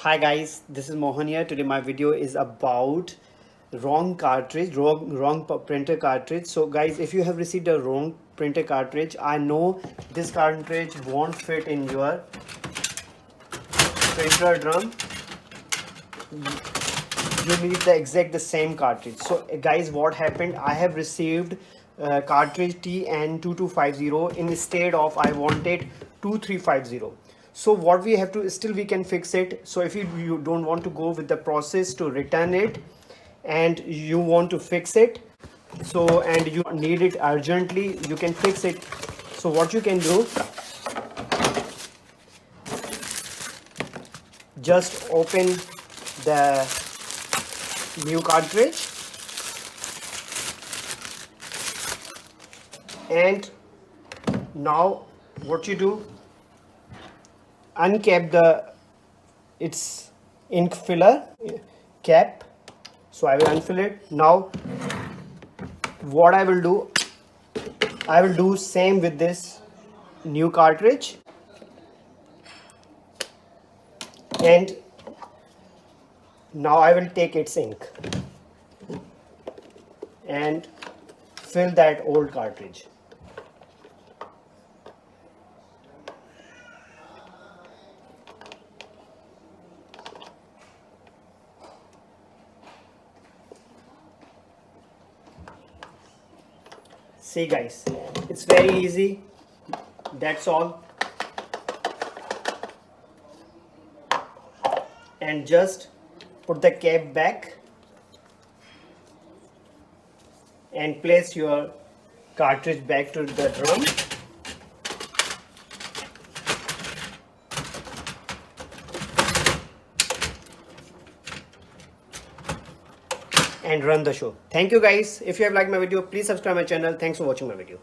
Hi guys, this is Mohan here. Today my video is about wrong cartridge, wrong printer cartridge. So guys, if you have received a wrong printer cartridge, I know this cartridge won't fit in your printer drum. You need the same cartridge. So guys, what happened, I have received cartridge TN2250 instead of I wanted 2350. So what we have to, still we can fix it. So if you don't want to go with the process to return it and you want to fix it, so and you need it urgently, you can fix it. So what you can do, just open the new cartridge and now what you do, uncap its ink filler cap. So I will unfill it. Now what I will do same with this new cartridge, and now I will take its ink and fill that old cartridge. See guys, it's very easy. That's all. And just put the cap back and place your cartridge back to the drum. And run the show. Thank you guys. If you have liked my video, please subscribe my channel. Thanks for watching my video.